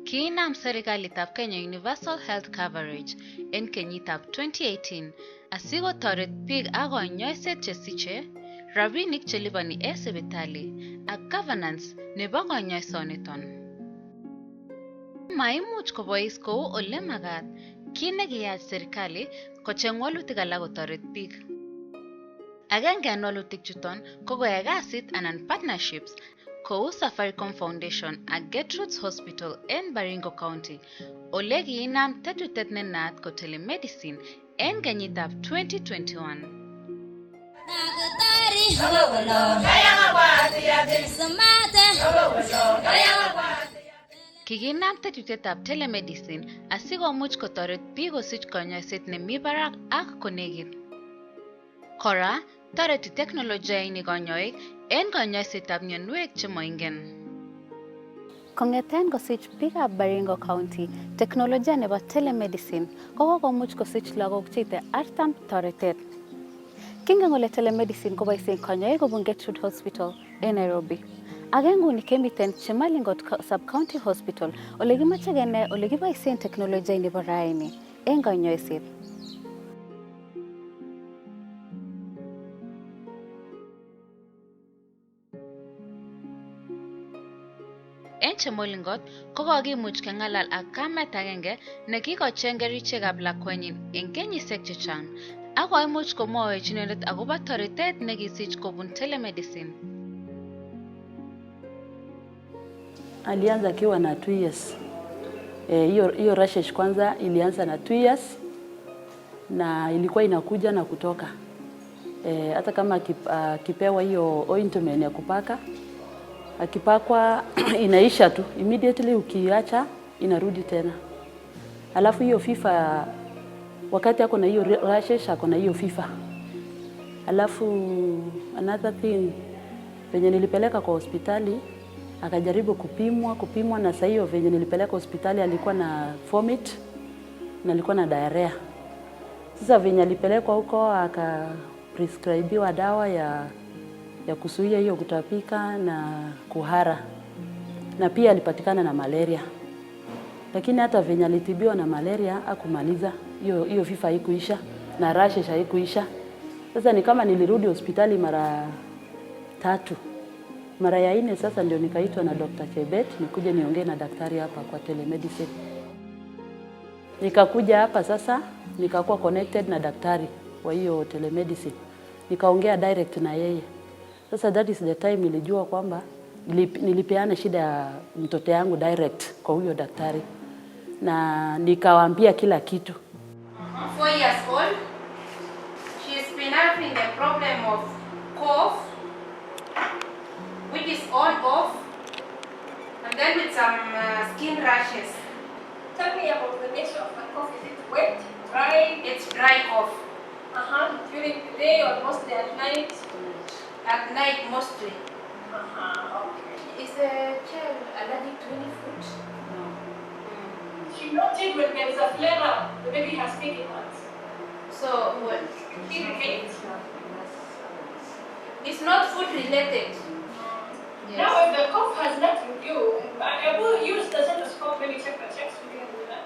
Kiinam serikalitab Kenya Universal Health Coverage en kenyitab 2018 asikotoret biik ak konyoiset chesiche, rabinik cheliponi en sipitali ak governance nebo konyoisoniton. Maimuch kobois kou ole magat, kit nekiyach serikali kocheng walutik alak kotoret biik. Agenge en walutik chuton ko koyai kasit anan partnerships kou Safaricom Foundation ak Gertrude's Hospital en Baringo County, ole kiinam tetutyet ne naat ko Telemedicine en kenyitab 2021. Kikinam tetutyetab Telemedicine asikomuch kotoret biik kosich konyoiset nemi barak ak konekit. Kora, toreti teknolojia ini konyoik en konyoisetab mionwek chemoingen. Kong'eten kosich biikab Baringo County, teknolojia nebo Telemedicine kokomuch kosich lagok cheite 40 toretet. Kingen kole Telemedicine koboisien konyoik kobun Gertrude Hospital en Nairobi. Ak nguni kemiten Chemalingot Sub-County Hospital ole kimoche kenai ole kiboisien teknolojia nebo raini en konyoiset. En Chemalingot ko kokimuch keng'alal ak kamet agenge nekikocheng kerichekab lakwenyin en kenyisiek chechang ak koimuch komwowech inendet akobo toretet nekisich kobun Telemedicine. Alianza akiwa na 2 years. Hiyo rashes kwanza ilianza na 2 years na ilikuwa inakuja na kutoka. Hata kama akipewa hiyo ointment ya kupaka, akipakwa inaisha tu. Immediately ukiacha inarudi tena. Alafu hiyo fifa wakati ako na hiyo rashes ako na hiyo fifa. Alafu another thing, venye nilipeleka kwa hospitali akajaribu kupimwa na saa hiyo venye nilipeleka hospitali alikuwa na vomit na alikuwa na diarrhea. Sasa venye alipelekwa huko akaprescribiwa dawa ya kuzuia hiyo kutapika na kuhara. Na pia alipatikana na malaria. Lakini hata venye alitibiwa na malaria hakumaliza, hiyo fifa haikuisha na rashes haikuisha. Sasa ni kama nilirudi hospitali mara 3. Mara ya 4 sasa ndio nikaitwa na Dr. Chebet nikuje niongee na daktari hapa kwa Telemedicine. Nikakuja hapa sasa nikakuwa connected na daktari wa hiyo Telemedicine. Nikaongea direct na yeye. Sasa that is the time nilijua kwamba nilipeana shida ya mtoto yangu direct kwa huyo daktari. Na nikawaambia kila kitu. 4 years old. She's been having the problem of cough, which is on off, and then with some skin rashes. Tell me about the nature of the cough. Is it wet, dry? It's dry cough. During the day or mostly at night? At night mostly. Okay. Is the child allergic to any food? No. She noted when there is a flare-up, the baby has taken once. So what? He repeats. It's not food related. Yes. Now, if the cough has left with you, I will use the stethoscope, maybe check the chest, we can do that.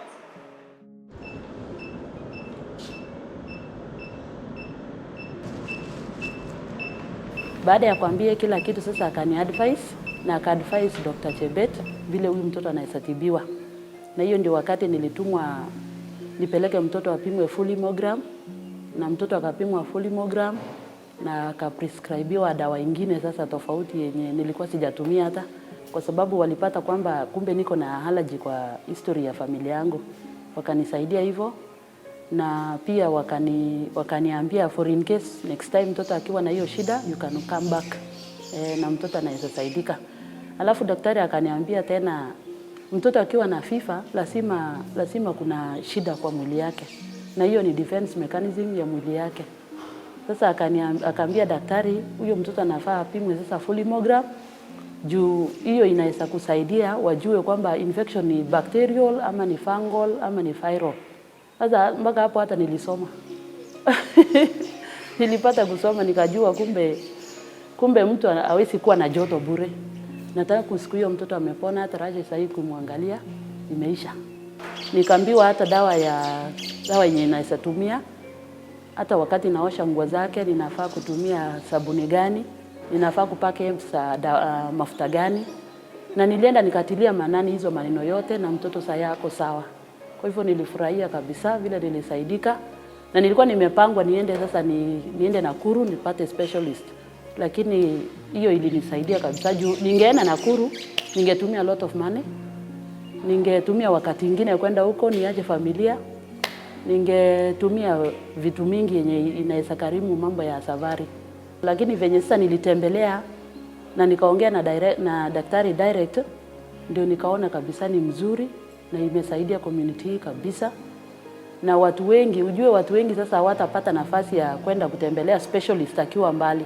Baada ya kuambia kila kitu sasa akani-advise na aka-advise Dr. Chebet vile huyu mtoto anahesatibiwa. Na hiyo ndio wakati nilitumwa nipeleke mtoto apimwe full hemogram na mtoto akapimwa full hemogram na akaprescribiwa dawa nyingine sasa tofauti yenye nilikuwa sijatumia hata kwa sababu walipata kwamba kumbe niko na allergy kwa history ya familia yangu. Wakanisaidia hivyo na pia wakaniambia for in case next time mtoto akiwa na hiyo shida you can come back na mtoto anaweza saidika. Alafu daktari akaniambia tena mtoto akiwa na fifa lazima kuna shida kwa mwili yake na hiyo ni defense mechanism ya mwili yake. Sasa akaambia daktari huyo mtoto anafaa apimwe sasa full hemogram juu hiyo inaweza kusaidia wajue kwamba infection ni bacterial ama ni fungal ama ni viral. Sasa mpaka hapo hata nilisoma. Nilipata kusoma nikajua kumbe mtu hawezi kuwa na joto bure. Nataka kusiku hiyo mtoto amepona, hata rashes sasa kumwangalia imeisha. Nikaambiwa hata dawa yenye naweza tumia, hata wakati naosha nguo zake ninafaa kutumia sabuni gani, ninafaa kupaka mafuta gani. Na nilienda nikatilia manani hizo maneno yote na mtoto sasa yako sawa. Kwa hivyo nilifurahia kabisa vile nilisaidika. Na nilikuwa nimepangwa niende Nakuru nipate specialist. Lakini hiyo ilinisaidia kabisa juu ningeenda Nakuru, ningetumia a lot of money. Ningetumia wakati mwingine kwenda huko niache familia. Ningetumia vitu mingi yenye inaweza karimu mambo ya safari. Lakini venye sasa nilitembelea na nikaongea na daktari direct, ndio nikaona kabisa ni mzuri na imesaidia community hii kabisa. Na watu wengi sasa hawatapata nafasi ya kwenda kutembelea specialist akiwa mbali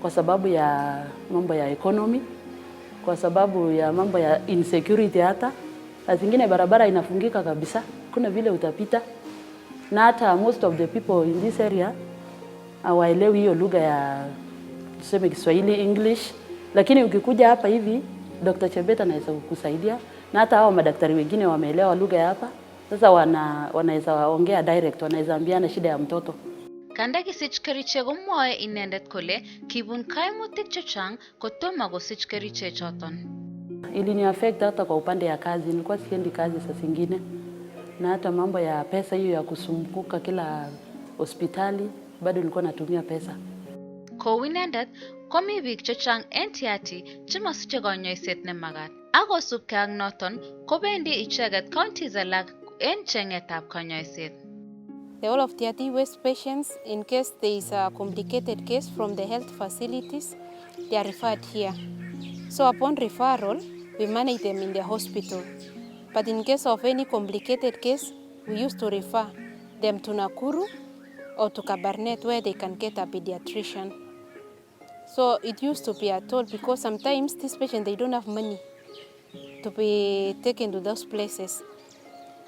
kwa sababu ya mambo ya economy, kwa sababu ya mambo ya insecurity. Hata zingine barabara inafungika kabisa, kuna vile utapita, na hata most of the people in this area hawaelewi hiyo lugha ya tuseme Kiswahili, English. Lakini ukikuja hapa hivi Dr. Chebet anaweza kukusaidia, na hata hao madaktari wengine wameelewa lugha ya hapa. Sasa wanaweza ongea direct, wanaweza ambiana shida ya mtoto. Kanda kisich kerichek komwoe inendet kole kibun kaimutik chechang kotomo kosich kerichek choton. Ilini affect hata kwa upande ya kazi, nilikuwa siendi kazi saa zingine. Na hata mambo ya pesa hiyo ya kusumbuka kila hospitali bado nilikuwa natumia pesa. Kou inendet komi biik chechang en Tiaty chemosiche konyoiset nemagat. Akosubkei ak noton kobendi icheket counties alak en chengetab konyoiset. The whole of Tiaty West patients, in case there is a complicated case from the health facilities, they are referred here. So upon referral, we manage them in the hospital. But in case of any complicated case, we used to refer them to Nakuru or to Kabarnet where they can get a pediatrician. So it used to be at all because sometimes these patients, they don't have money to be taken to those places.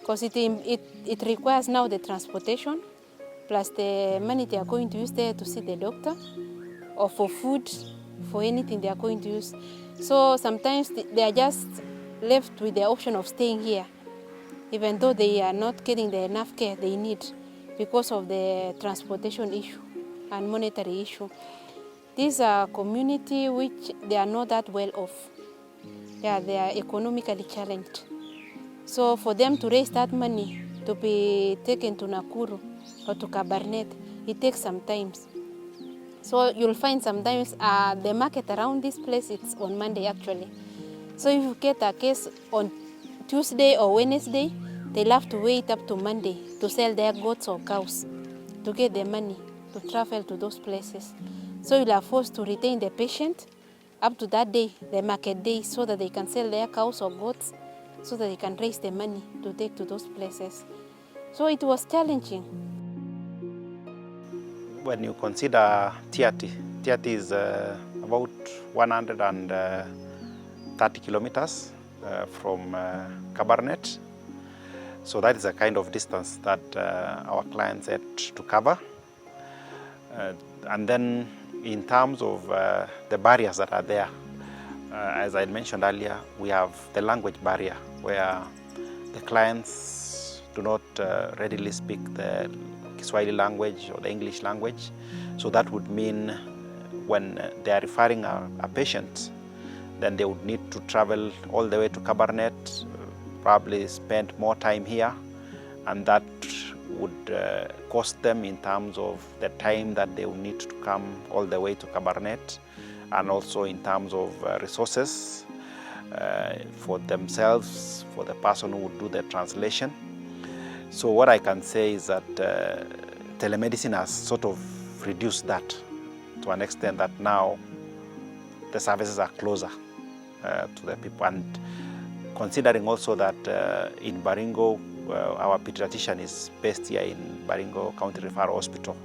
Because it requires now the transportation, plus the money they are going to use there to see the doctor, or for food, for anything they are going to use. So sometimes they are just left with the option of staying here, even though they are not getting the enough care they need because of the transportation issue and monetary issue. These are community which they are not that well off. Yeah, they are economically challenged. So for them to raise that money to be taken to Nakuru or to Kabarnet, it takes some time. So you'll find sometimes the market around this place, it's on Monday actually. So if you get a case on Tuesday or Wednesday, they'll have to wait up to Monday to sell their goats or cows to get the money to travel to those places. So you'll are forced to retain the patient up to that day, the market day, so that they can sell their cows or goats, so that they can raise the money to take to those places. So it was challenging. When you consider Tiaty is about 130 kilometers from Kabarnet. So that is a kind of distance that our clients had to cover. And then in terms of the barriers that are there, as I mentioned earlier, we have the language barrier where the clients do not readily speak the Kiswahili language or the English language. So that would mean when they are referring a patient, then they would need to travel all the way to Kabarnet, probably spend more time here, and that would cost them in terms of the time that they would need to come all the way to Kabarnet, and also in terms of resources for themselves, for the person who would do the translation. So what I can say is that telemedicine has sort of reduced that to an extent that now the services are closer to the people. And considering also that in Baringo, our pediatrician is based here in Baringo County Referral Hospital.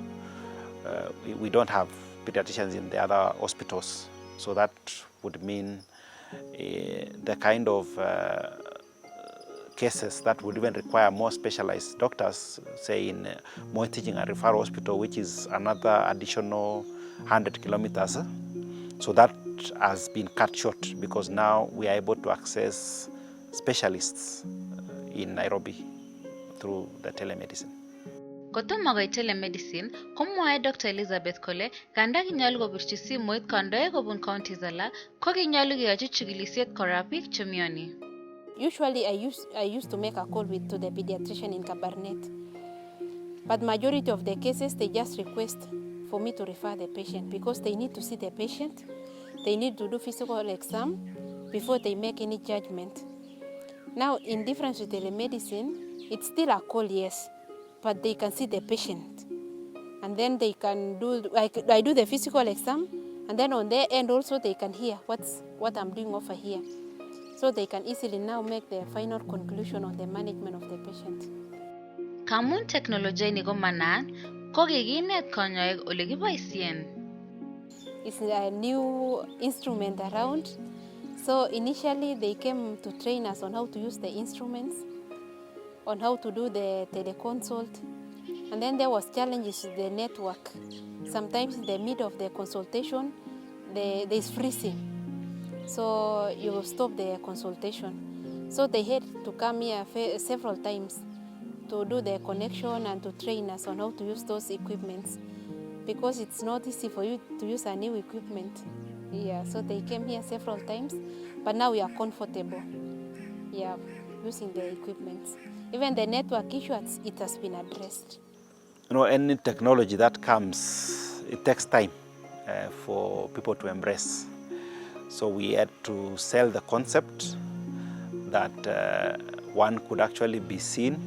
We don't have pediatricians in the other hospitals. So that would mean the kind of cases that would even require more specialized doctors, say in Moi Teaching and Referral Hospital, which is another additional 100 kilometers. So that has been cut short because now we are able to access specialists in Nairobi through the telemedicine. Kotomo koit telemedicine, komwae Dr. Elizabeth kole kanda kinyolu kobirchi simoit kandoik kobun counties alak, ko kinyolu keyochi chikilisiet kora biik chemioni. Usually I used to make a call to the pediatrician in Kabarnet. But majority of the cases, they just request for me to refer the patient because they need to see the patient. They need to do physical exam before they make any judgment. Now, in difference with telemedicine, it's still a call, yes, but they can see the patient. And then they can do, I do the physical exam, and then on their end also they can hear what I'm doing over here. So they can easily now make the final conclusion on the management of the patient. Kamun teknolojia ni ko manaat, ko kikinet kanyoik ole kiboisien. It's a new instrument around. So initially they came to train us on how to use the instruments, on how to do the teleconsult. And then there was challenges with the network. Sometimes in the middle of the consultation, there's freezing. So you stop the consultation. So they had to come here several times to do the connection and to train us on how to use those equipments. Because it's not easy for you to use a new equipment. Yeah, so they came here several times, but now we are comfortable, yeah, using the equipment. Even the network issue, it has been addressed. You know, any technology that comes, it takes time for people to embrace. So we had to sell the concept that one could actually be seen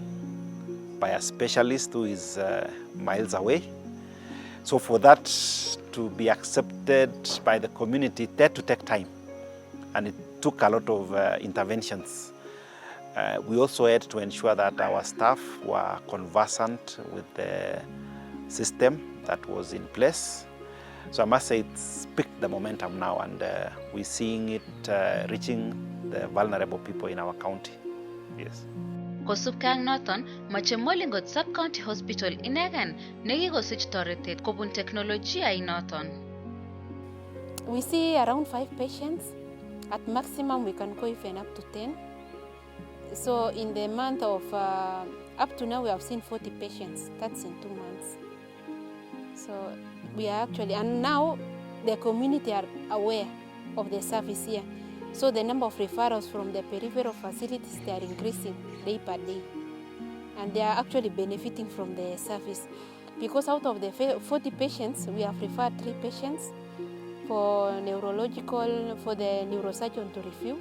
by a specialist who is miles away. So for that to be accepted by the community, it had to take time, and it took a lot of interventions. We also had to ensure that our staff were conversant with the system that was in place. So I must say it's picked the momentum now, and we're seeing it reaching the vulnerable people in our county. Yes. Kosubkei ak noton, moche Molingot Sub-County Hospital inegen nekikosich toretet kobun teknolojia inoton. We see around 5 patients. At maximum, we can go even up to 10. So in the month of, up to now, we have seen 40 patients. That's in 2 months. So we are actually, and now the community are aware of the service here. So the number of referrals from the peripheral facilities, they are increasing day by day. And they are actually benefiting from the service. Because out of the 40 patients, we have referred 3 patients for neurological, for the neurosurgeon to review.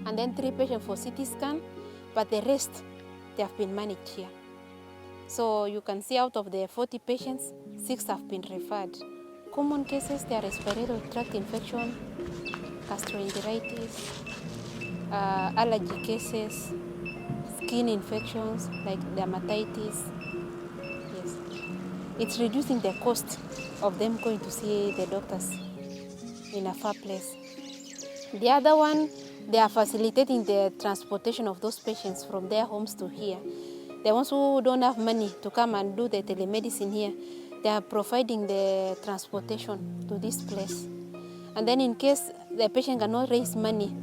And then 3 patients for CT scan, but the rest, they have been managed here. So you can see out of the 40 patients, 6 have been referred. Common cases, they are respiratory tract infection, gastroenteritis, allergy cases, skin infections like dermatitis. Yes. It's reducing the cost of them going to see the doctors in a far place. The other one, they are facilitating the transportation of those patients from their homes to here. The ones who don't have money to come and do the telemedicine here, they are providing the transportation to this place. And then in case the patient cannot raise money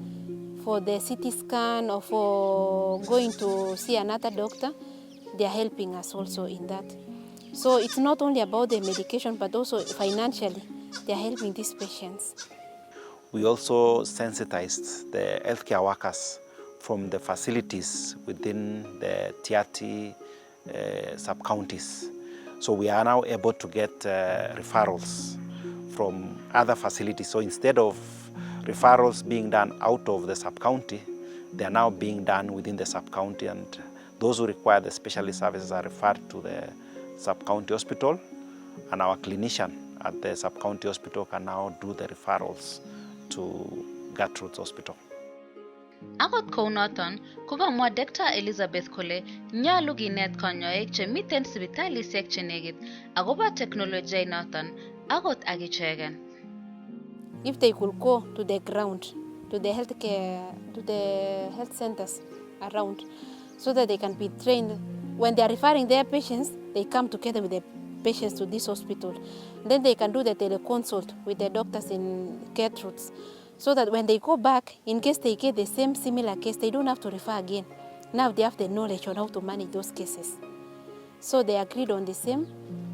for the CT scan or for going to see another doctor, they are helping us also in that. So it's not only about the medication, but also financially, they are helping these patients. We also sensitized the healthcare workers from the facilities within the Tiati sub-counties. So we are now able to get referrals from other facilities. So instead of referrals being done out of the sub-county, they are now being done within the sub-county, and those who require the specialist services are referred to the sub-county hospital, and our clinician at the sub-county hospital can now do the referrals to Gertrude's Hospital. Akot kounoton, kokamwa Dr. Elizabeth kole nyolu kinet kanyoik chemiten sipitalisiek chenekit akobo teknolojia inoton akot akicheken. If they could go to the ground, to the healthcare, to the health centers around, so that they can be trained. When they are referring their patients, they come together with the patients to this hospital. Then they can do the teleconsult with the doctors in Gertrude's, so that when they go back, in case they get the same similar case, they don't have to refer again. Now they have the knowledge on how to manage those cases. So they agreed on the same.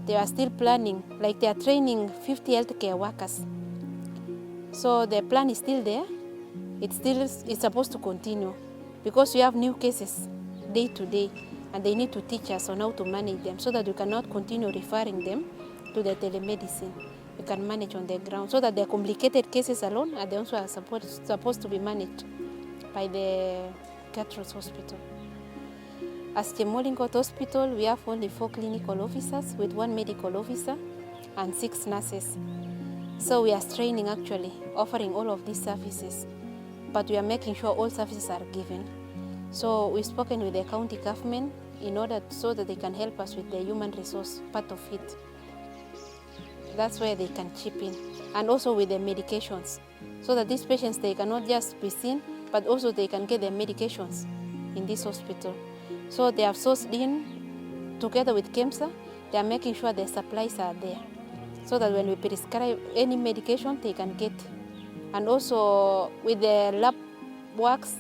They are still planning, like they are training 50 healthcare workers. So the plan is still there. It's supposed to continue, because we have new cases day to day, and they need to teach us on how to manage them, so that we cannot continue referring them to the telemedicine. We can manage on the ground, so that the complicated cases alone are also supposed to be managed by the Gertrude's Hospital. As Chemolingot Hospital, we have only 4 clinical officers with 1 medical officer and 6 nurses. So we are training, actually, offering all of these services, but we are making sure all services are given. So we've spoken with the county government in order so that they can help us with the human resource part of it. That's where they can chip in, and also with the medications, so that these patients, they cannot just be seen, but also they can get their medications in this hospital. So they have sourced in, together with KEMSA, they are making sure the supplies are there, so that when we prescribe any medication, they can get. And also with the lab works,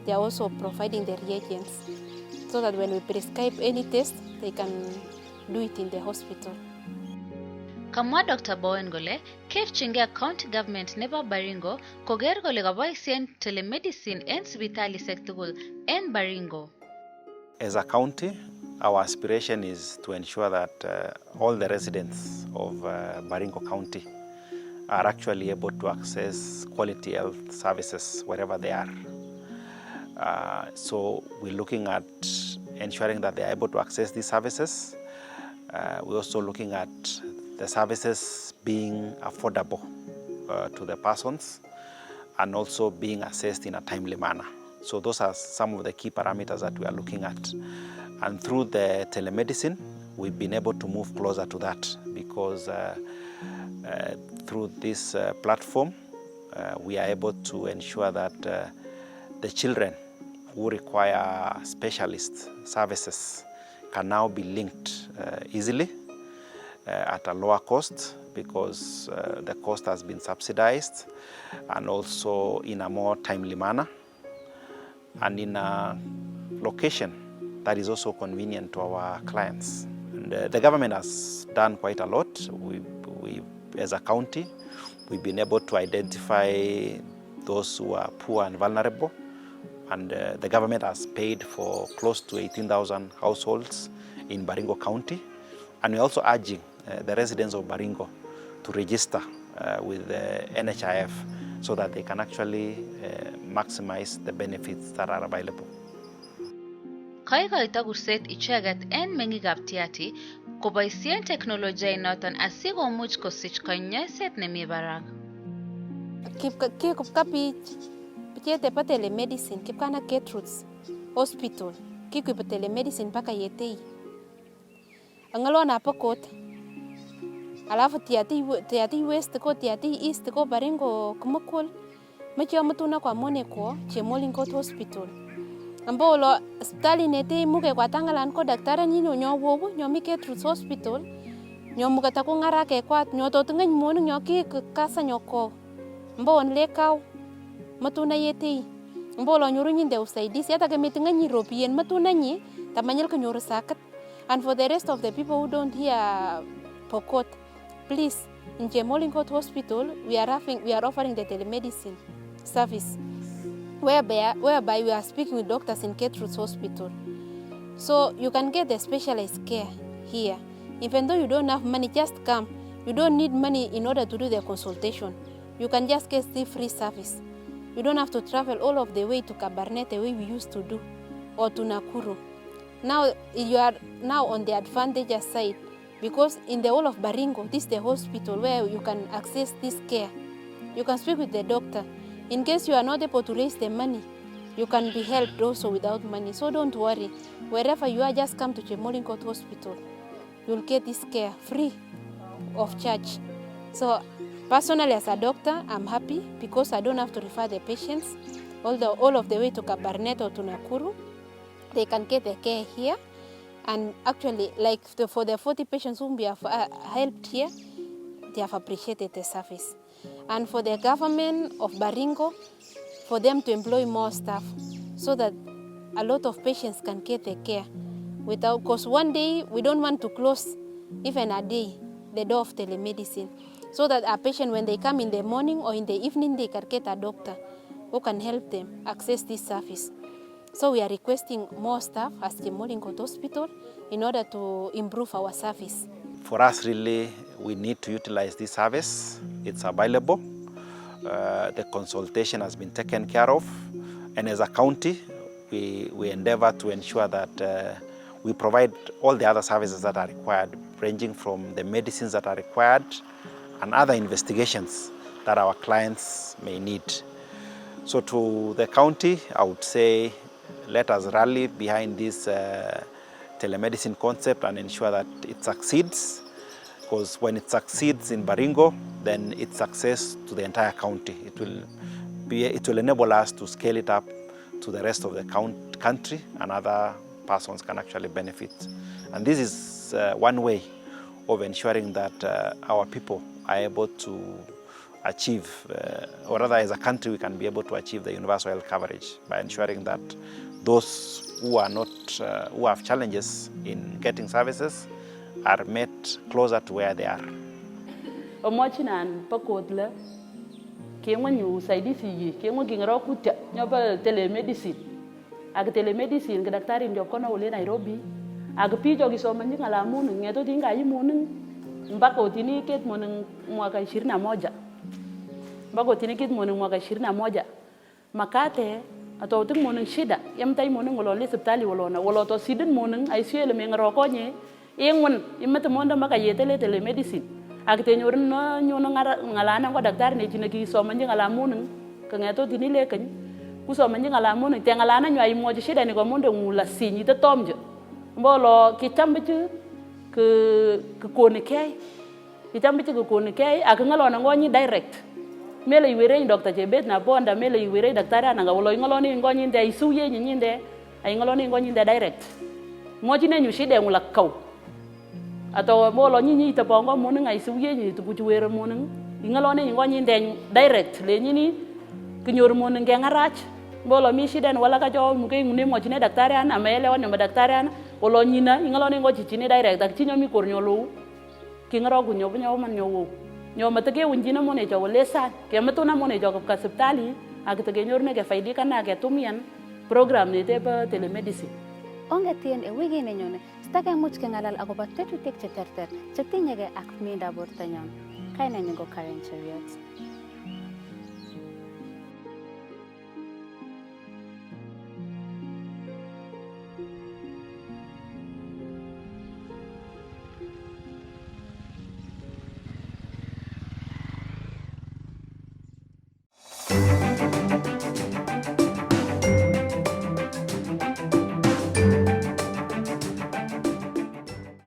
they are also providing the reagents, so that when we prescribe any test, they can do it in the hospital. Kamwa Dr. Bowen gole, kef chingia county government nebo Baringo, koger gole gaboisien telemedicine en sibitali sektugul en Baringo. As a county, our aspiration is to ensure that all the residents of Baringo County are actually able to access quality health services wherever they are. So we're looking at ensuring that they are able to access these services. We're also looking at the services being affordable to the persons, and also being assessed in a timely manner. So those are some of the key parameters that we are looking at. And through the telemedicine, we've been able to move closer to that, because through this platform, we are able to ensure that the children who require specialist services can now be linked easily at a lower cost, because the cost has been subsidized, and also in a more timely manner, and in a location that is also convenient to our clients. And the government has done quite a lot. We, as a county, we've been able to identify those who are poor and vulnerable, and the government has paid for close to 18,000 households in Baringo County. And we're also urging the residents of Baringo to register with the NHIF, so that they can actually maximize the benefits that are available. Kaikoito kurset icheget en meng'ikab Tiaty koboisien teknolojia inoton asikomuch kosich konyoiset nemi barak. Kikopka pichete pa telemedicine kipkana Gertrude's Hospital, kikuipa telemedicine mpaka Yetei. Angalona hapo kot. Alafu Tiaty West ko Tiaty East ko Baringo kumukul. Mechi mutuna kwa mone ko Chemolingot Hospital. Ambolo hospitali nete muke kwa tangalan ko daktari nyinyo nyowobu nyomi Gertrude's Hospital. Nyomukata ko ngarake kwa nyototunga monu nyoki kasa nyoko. Mbon lekau matuna Yetei. Mbolo nyuru nyinde usaidizi hata kemitinga nyiropien matuna nyi tamanyel ko nyuru sakat. And for the rest of the people who don't hear Pokot, please, in Chemolingot Hospital, we are offering the telemedicine service, whereby we are speaking with doctors in Gertrude's Hospital. So you can get the specialized care here. Even though you don't have money, just come. You don't need money in order to do the consultation. You can just get the free service. You don't have to travel all of the way to Kabarnet the way we used to do, or to Nakuru. Now you are on the advantageous side, because in the whole of Baringo, this is the hospital where you can access this care. You can speak with the doctor. In case you are not able to raise the money, you can be helped also without money. So don't worry. Wherever you are, just come to Chemolingot Hospital. You'll get this care free of charge. So personally, as a doctor, I'm happy because I don't have to refer the patients all of the way to Kabarnet or to Nakuru. they can get the care here. And actually, like for the 40 patients whom we have helped here, they have appreciated the service. And for the government of Baringo, for them to employ more staff so that a lot of patients can get the care without, because one day we don't want to close even a day the door of telemedicine, so that a patient, when they come in the morning or in the evening, they can get a doctor who can help them access this service. So we are requesting more staff at the Baringo Hospital in order to improve our service. For us, really, we need to utilize this service. It's available. The consultation has been taken care of. And as a county, we endeavor to ensure that we provide all the other services that are required, ranging from the medicines that are required and other investigations that our clients may need. So to the county, I would say, let us rally behind this telemedicine concept and ensure that it succeeds, because when it succeeds in Baringo, then it's success to the entire county. It will enable us to scale it up to the rest of the country, and other persons can actually benefit. And this is one way of ensuring that our people are able to achieve, or rather as a country, we can be able to achieve the universal health coverage by ensuring that those who are not, who have challenges in getting services are met closer to where they are. Omochinan pakotla kengwa nyu saidisi yi kengwa kingaro kuta nyoba telemedicine ag telemedicine ke daktari ndio kono ule Nairobi ag pijo gisoma nyinga la munu ngeto tinga yimunung mpaka utini ket munung mwaka 21 mpaka utini ket munung mwaka 21 makate ato uting munung shida yamtai munung wolole hospitali wolona woloto sidin munung ay siele mengro konye ingwon imete monda maka yetele telemedicine agte nyorun no nyono ngalana ko daktari ne jinagi soma ngala munung kangeto tinile kan ku soma ngala munung te ngalana nyo ay moje shida ni ko mondo ngula sinyi te tomje mbolo ki tambitu ke kone kay ki tambitu ke kone kay ak ngalona ngoni direct mele iwere doctor jebet na bonda mele iwere daktari ananga wolo ngaloni ngoni nde isuye nyinde ay ngaloni ngoni nde direct moji ne nyu shida ngula kaw ato molo nyinyi to bongo munung ay suye nyi to bujuwere munung ingalone ngoni nde direct le nyini kinyor munung ge ngarach molo mi shida wala ka jo muke ngune moji ne daktari ana mele wonne daktari ana wolo nyina ingalone ngoji chini direct ak chinyo mi kornyolo kingaro gunyo bunyo man nyowo nyoma tege unjina mone jo lesa ke matuna mone jo ka hospitali ak tege nyorne ke faidi kana ke tumian program ne te ba telemedicine ongetien e wigi ne nyone stake much ke ngalal agoba tetutik che terter che tinyege ak minda bortanyon kaina nyingo Karen Chariot.